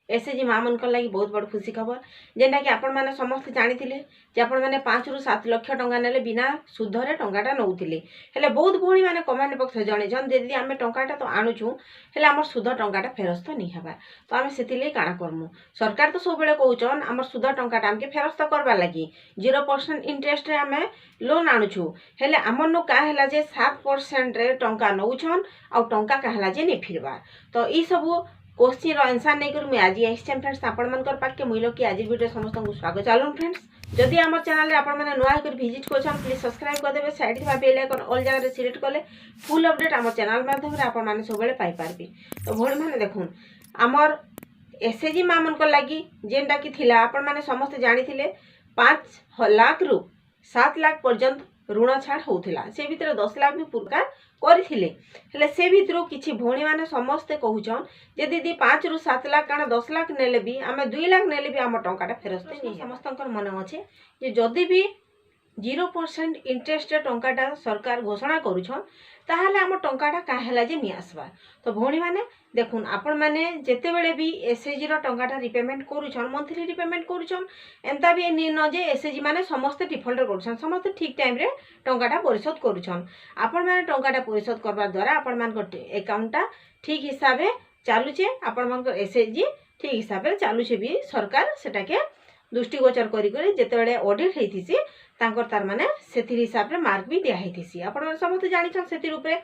SHG माँ मन लगी बहुत बड़ खुशी खबर जेनटा कि आपण मैंने समस्त जानी जे आपण मैंने 5 ରୁ 7 लाख टंका नेले बिना सुधरे टंकाटा नौले हेले बहुत भौणी मैंने कमेंट बक्स जन दीदी आम टंकाटा तो आणुचु हेले आम सुध टंकाटा फेरस्त नहीं हेबा तो आम से काଣା करमु सरकार तो सब बेले कहउचन आम सुध टंकाटा आमके फेरस्त करवा लगी 0% इंटरेस्ट रे आम लोन आणुचु हेले आमर नु का हैला जे 7% रे टंका नौछन आ टंका का हैला जे नहीं फिरबा तो ई सब क्वेश्चन आंसर नहीं कर मुझे आज आसम फ्रेंड्स आपण मानकर पाके मुइलो कि आज वीडियो समस्त को स्वागत चलो फ्रेंड्स जदि आम चैनल रे आपण माने नुआ होकर विजिट करछन प्लीज सब्सक्राइब कर देबे साइड में बेल आइकन ऑल जगह रे सिलेक्ट करले फुल अपडेट आम चैनल माध्यम रे आपण माने सब बेले पाई पारबे तो भोल माने देखुन आमर एसएचजी माँ मन लगी जेनटा कि थिला आपण माने समस्त जानी थिले 5 लाख रु 7 लाख पर्यंत ऋण छाड़ होउथिला से भीतर 10 लाख भी पुरकार करथिले हेले से भीतर किछि भौणी माने समस्ते कहउछन जे दीदी 5 ରୁ 7 लाख काना 10 लाख नेले भी आमे 2 लाख नेले भी आम टंकाटा फेरस्ते नहीं समस्तंकर मन अच्छे जे जदि भी 0% इंटरेस्ट टंकाटा सरकार घोषणा करूछन ताहले आम टंकाटा का हैला जे नि आसबा तो भौणी माने देखुन आपण माने जेते बेले भी एसएचजी रो टंकाटा रिपेमेंट करूछन मंथली रिपेमेंट करूछन एंता भी नि न जे एसएचजी माने समस्त डिफॉल्ट करूछन समस्त ठीक टाइम रे टंकाटा परिशोध करूछन आपण माने टंकाटा परिशोध करबा द्वारा आपण मान को अकाउंटटा ठीक हिसाबे चालुचे आपण मान को एसएचजी ठीक हिसाबे चालुचे भी सरकार सेटाके दृष्टिगोचर करी जेते बेले ऑडिट हेतिसी तांकर तार माने सेति हिसाब रे मार्क भी दिया हेतिसी आपण माने समस्त जानि छन सेति रूपरे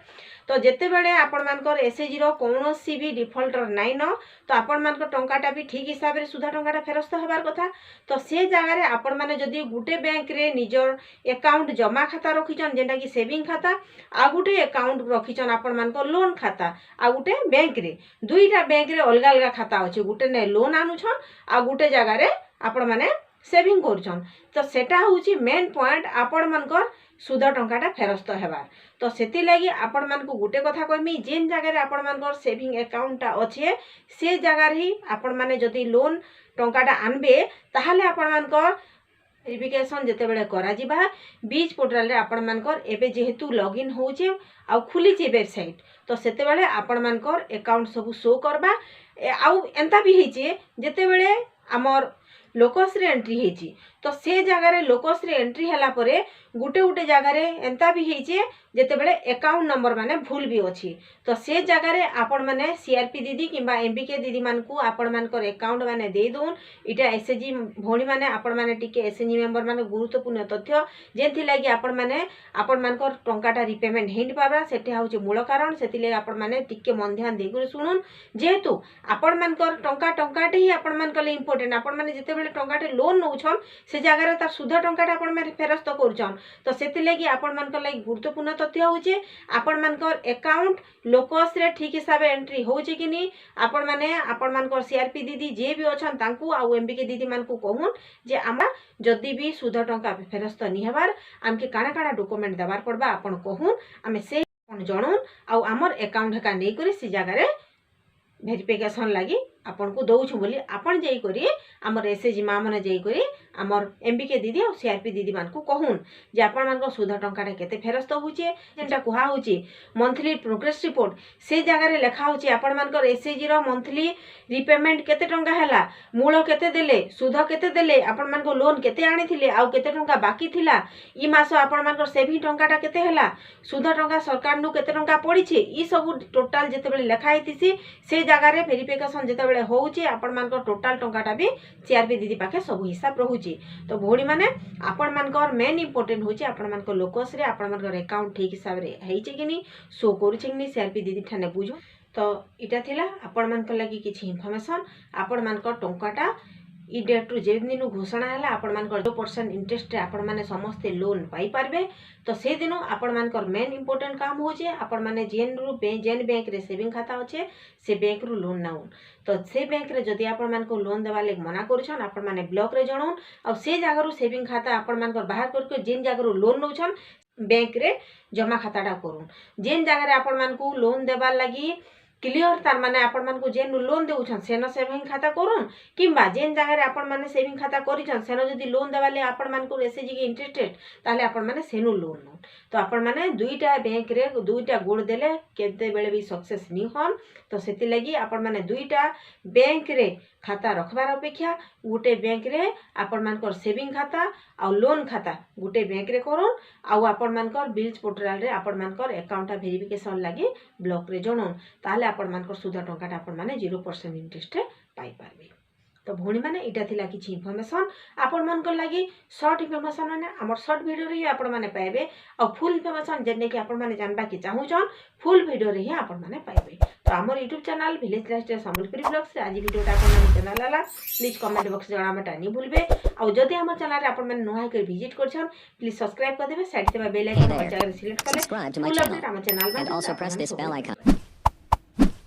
तो जेते बेले आपण मानकर एसएचजी रो कोनोसी भी डिफॉल्टर नाइ न तो आपण मानकर टंकाटा भी ठीक हिसाब रे सुधा टंकाटा फेरस्त हेबार कथा तो से जगह रे आपण माने जदी गुटे बैंक रे निजर अकाउंट जमा खाता रखिछन जेंटा कि सेविंग खाता आ गुटे अकाउंट रखिछन आपण मानकर लोन खाता आ गुटे बैंक रे दुईटा बैंक रे अलग अलग खाता अछि गुटे ने लोन आनुछन आ गुटे जगह रे आपण माने सेविंग करूछन तो सेटा होची मेन पॉइंट आपण मानकर सुध टंकाटा फेरस्त हेबार तो सेति लागि आपण मान को गुटे कथा कहमी जेन जगह रे आपण मानकर सेविंग अकाउंट अच्छे से जगह रे ही आपण माने जदी लोन टंकाटा आनबे ताहाले आपण मानकर वेरिफिकेशन जेते बेले करा जिबा बीच पोर्टल रे आपण मानकर एबे जेहेतु लॉगिन होचे आ खुली चे वेबसाइट तो सेते बेले आपण मानकर अकाउंट सब शो करबा आ एंता भी हेचे जेते बेले हमर लोकस रे एंट्री हेची तो से जगह रे लोकस रे एंट्री हला परे गुटे गुटे जगह रे एंता भी हेचे जेते बेले अकाउंट नंबर माने भूल भी अछि तो से जगह रे आपण माने सीआरपी दीदी किबा एमबीके दीदी मान को आपण मान कर अकाउंट माने दे दोन इटा एसएचजी भौणी माने आपण माने टिके एसएचजी मेंबर माने गुरुत्वपूर्ण तथ्य जेंथि लागि आपण मान कर टंकाटा रिपेमेंट हेन पाबा सेटे होची मूल कारण सेति लागि आपण माने टिके मन ध्यान दे गुरु सुनुन जेहेतु आपण मान कर टंकाटे ही आपण मान कले इंपोर्टेंट आपण माने जेते बेले टंकाटे लोन नउछन से जगह रे तार सुध टंकाटा आपण माने फेरस्त करूछन तो सेति लागि आपण मान कर लागि गुरुत्वपूर्ण तथ्य होचे आपण मानकर अकाउंट लोकस रे ठीक हिसाब एंट्री होचे कि नहीं आपण मानकर सीआरपी दीदी जे भी अछन तांकू आ एमबीके दीदी मान को कहून जे आमा जदी भी सुध टंका फेरस्त नि हेबार आमके काना काना डॉक्यूमेंट देबार पड़बा आपण कहून आमे से जणून आ हमर अकाउंट हका नै करी से जगह रे वेरिफिकेशन लगी आपन को दउछु बोली आपन जाई करी हमर एसएचजी माँ माने जाई करी हमर एमबीके दीदी और सीआरपी दीदी मान को कहून जे आपन मान को सुध टंकाटा केते फेरस्त होचे जेंटा कुहा होची मंथली प्रोग्रेस रिपोर्ट से जगह रे लेखा होची आपन मान को एसएचजी रो मंथली रिपेमेंट केते टंका हैला मूल केते देले सुध केते देले आपन मान को लोन केते आनी थिले आ केते टंका बाकी थिला ई मास आपन मान को सेविंग टंकाटा केते हैला सुध टंका सरकार नु केते टंका पड़ी छे ई सब टोटल जेते बेले लेखा हेतिसी से जगह रे वेरिफिकेशन जेते बेले होउची आपण मान को टोटल टंकाटा भी सीआरपी दीदी पाखे सब हिसाब रहूची तो भौणी माने आपण मान को मेन इंपोर्टेंट होची आपण मान को लोकस रे आपण मान को अकाउंट ठीक हिसाब रे हेइचे कि नहीं शो करूचे कि नहीं सीआरपी दीदी ठाने बुझो तो इटा थिला आपण मान को लागि किछि इंफॉर्मेशन आपण मान को टंकाटा ई डेट रु जेन दिन घोषणा है आपण मान 0% इंटरेस्ट आपण माने समस्त लोन पाई पारबे तो से दिन आपण मान मेन इंपोर्टेंट काम होचे आपण माने जेन बैंक रे सेविंग खाता अच्छे से बैंक रु लोन नाउन तो से बैंक रे जदि आपण मान को लोन देवा ले मना करूछन आपण माने ब्लॉक रे जणौन और से जगह रु सेविंग खाता आपण मान बाहर करके जेन जगह रु लोन नउछन बैंक रे जमा खाताटा करूँ जेन जगह रे आपण मान को लोन देवा लगी क्लियर तार माने आपण मान को जेन लोन देउछन सेनो सेविंग खाता करूँ किंबा जेन जगह रे आपण माने सेविंग खाता करिछन सेनो जदी लोन देवाले आपण मान को एसएचजी के इंटरेस्टेड ताले आपण माने सेनु लोन नो तो आपण माने दुईटा बैंक रे दुईटा गोड़ देले केते बेले भी सक्सेस नि होन तो सेति लागि आपण माने दुईटा बैंक रे खाता रखबार अपेक्षा गोटे बैंक रे आपण मानकर सेविंग खाता आ लोन खाता गोटे बैंक रे करन आउ आपण मानकर बिल्स पोर्टल रे आपण मानकर अकाउंट वेरिफिकेशन लागि ब्लॉक रे जणन ताले आपण मानकर सुध टंकाटा आपण माने 0% इंटरेस्ट रे पाई पारबे। तो भौणी मैंने यहाँ थिला किछि इनफॉरमेशन आपण मानकर लागि शॉर्ट इनफॉरमेशन मैंने हमर शॉर्ट वीडियो रे आपण माने पाइबे और फुल इनफॉरमेशन जेने कि आपण माने जानबा कि चाहूछन फुल वीडियो रे ही आपण माने पाइबे। तो हमर YouTube channel village lifestyle Sambalpuri blogs आज वीडियोटा आपण माने चैनल आला प्लीज कमेंट बॉक्स जणा मटा नि भूलबे और जदि हमर चैनल रे आपण माने नोहा कर विजिट करछन प्लीज सब्सक्राइब कर देबे साइड ते बेल आइकन ऑल जगह सिलेक्ट कर ले फुल अपडेट हमर चैनल में and also press this bell icon.